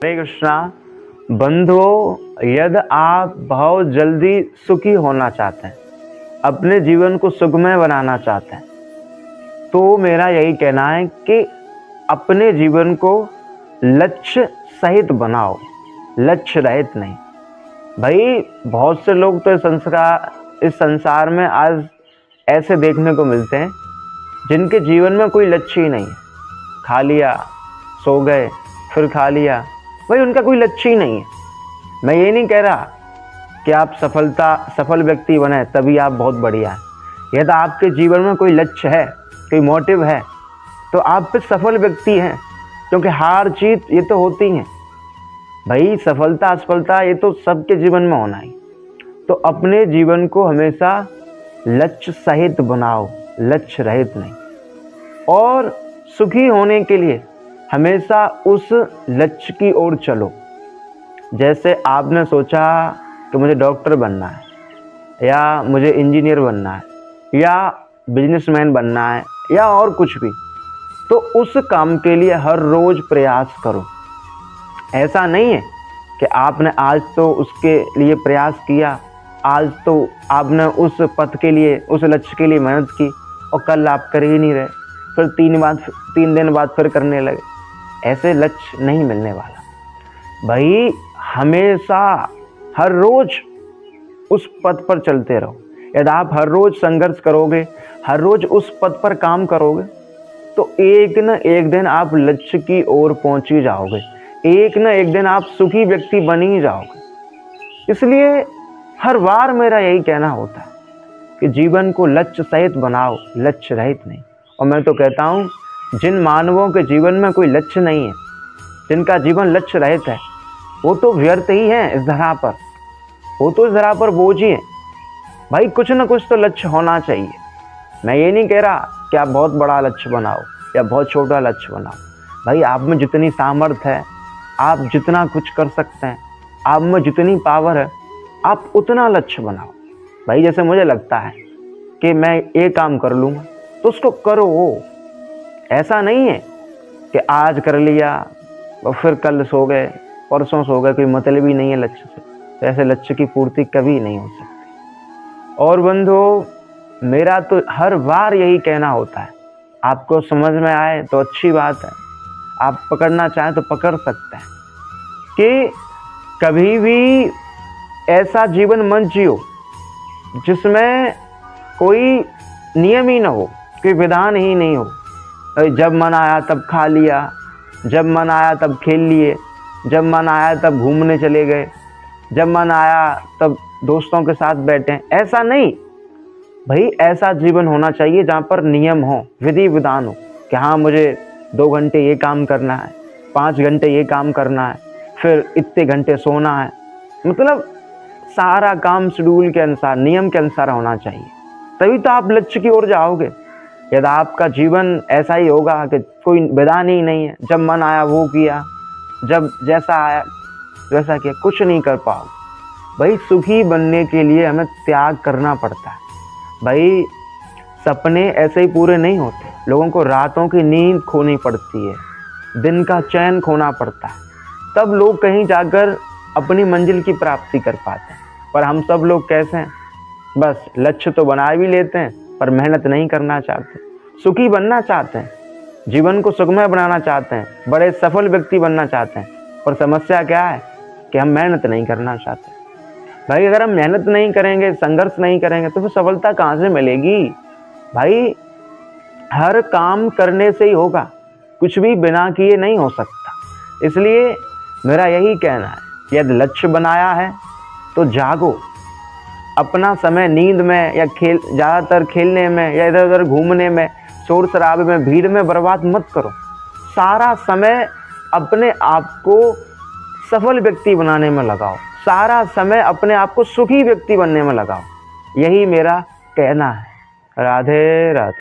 हरे कृष्णा। बंधुओं, यदि आप बहुत जल्दी सुखी होना चाहते हैं, अपने जीवन को सुखमय बनाना चाहते हैं, तो मेरा यही कहना है कि अपने जीवन को लक्ष्य सहित बनाओ, लक्ष्य रहित नहीं। भाई बहुत से लोग तो इस संसार में आज ऐसे देखने को मिलते हैं जिनके जीवन में कोई लक्ष्य ही नहीं है। खा लिया, सो गए, फिर खा लिया, भाई उनका कोई लक्ष्य ही नहीं है। मैं ये नहीं कह रहा कि आप सफल व्यक्ति बने तभी आप बहुत बढ़िया हैं। यदि आपके जीवन में कोई लक्ष्य है, कोई मोटिव है, तो आप फिर सफल व्यक्ति हैं, क्योंकि हार जीत ये तो होती हैं भाई। सफलता असफलता ये तो सबके जीवन में होना ही। तो अपने जीवन को हमेशा लक्ष्य सहित बनाओ, लक्ष्य रहित नहीं। और सुखी होने के लिए हमेशा उस लक्ष्य की ओर चलो। जैसे आपने सोचा कि मुझे डॉक्टर बनना है, या मुझे इंजीनियर बनना है, या बिजनेसमैन बनना है, या और कुछ भी, तो उस काम के लिए हर रोज प्रयास करो। ऐसा नहीं है कि आपने आज तो उसके लिए प्रयास किया, आज तो आपने उस पथ के लिए, उस लक्ष्य के लिए मेहनत की, और कल आप कर ही नहीं रहे, फिर 3 दिन बाद फिर करने लगे। ऐसे लक्ष्य नहीं मिलने वाला भाई। हमेशा हर रोज उस पथ पर चलते रहो। यदि आप हर रोज संघर्ष करोगे, हर रोज उस पथ पर काम करोगे, तो एक न एक दिन आप लक्ष्य की ओर पहुंच ही जाओगे। एक न एक दिन आप सुखी व्यक्ति बन ही जाओगे। इसलिए हर बार मेरा यही कहना होता है कि जीवन को लक्ष्य सहित बनाओ, लक्ष्य रहित नहीं। और मैं तो कहता हूँ, जिन मानवों के जीवन में कोई लक्ष्य नहीं है, जिनका जीवन लक्ष्य रहित है, वो तो व्यर्थ ही हैं इस धरा पर। वो तो इस धरा पर बोझ ही है भाई। कुछ न कुछ तो लक्ष्य होना चाहिए। मैं ये नहीं कह रहा कि आप बहुत बड़ा लक्ष्य बनाओ या बहुत छोटा लक्ष्य बनाओ। भाई आप में जितनी सामर्थ्य है, आप जितना कुछ कर सकते हैं, आप में जितनी पावर है, आप उतना लक्ष्य बनाओ। भाई जैसे मुझे लगता है कि मैं ये काम कर लूँगा, तो उसको करो। ऐसा नहीं है कि आज कर लिया और फिर कल सो गए, परसों सो गए, कोई मतलब ही नहीं है लक्ष्य से। तो ऐसे लक्ष्य की पूर्ति कभी नहीं हो सकती। और बंधुओं, मेरा तो हर बार यही कहना होता है, आपको समझ में आए तो अच्छी बात है, आप पकड़ना चाहें तो पकड़ सकते हैं, कि कभी भी ऐसा जीवन मत जियो जिसमें कोई नियम ही ना हो, कोई विधान ही नहीं हो। जब मन आया तब खा लिया, जब मन आया तब खेल लिए, जब मन आया तब घूमने चले गए, जब मन आया तब दोस्तों के साथ बैठे। ऐसा नहीं भाई। ऐसा जीवन होना चाहिए जहाँ पर नियम हो, विधि विधान हो, कि हाँ मुझे 2 घंटे ये काम करना है, 5 घंटे ये काम करना है, फिर इतने घंटे सोना है। मतलब सारा काम शेड्यूल के अनुसार, नियम के अनुसार होना चाहिए, तभी तो आप लक्ष्य की ओर जाओगे। यदि आपका जीवन ऐसा ही होगा कि कोई विधान ही नहीं है, जब मन आया वो किया, जब जैसा आया वैसा किया, कुछ नहीं कर पाओगे भाई। सुखी बनने के लिए हमें त्याग करना पड़ता है भाई। सपने ऐसे ही पूरे नहीं होते। लोगों को रातों की नींद खोनी पड़ती है, दिन का चैन खोना पड़ता है, तब लोग कहीं जाकर अपनी मंजिल की प्राप्ति कर पाते हैं। पर हम सब लोग कैसे हैं, बस लक्ष्य तो बना भी लेते हैं, पर मेहनत नहीं करना चाहते। सुखी बनना चाहते हैं, जीवन को सुखमय बनाना चाहते हैं, बड़े सफल व्यक्ति बनना चाहते हैं, पर समस्या क्या है कि हम मेहनत नहीं करना चाहते। भाई अगर हम मेहनत नहीं करेंगे, संघर्ष नहीं करेंगे, तो फिर सफलता कहाँ से मिलेगी भाई। हर काम करने से ही होगा, कुछ भी बिना किए नहीं हो सकता। इसलिए मेरा यही कहना है, यदि लक्ष्य बनाया है तो जागो। अपना समय नींद में या ज़्यादातर खेलने में या इधर उधर घूमने में, शोर शराबे में, भीड़ में बर्बाद मत करो। सारा समय अपने आप को सफल व्यक्ति बनाने में लगाओ, सारा समय अपने आप को सुखी व्यक्ति बनने में लगाओ। यही मेरा कहना है। राधे राधे।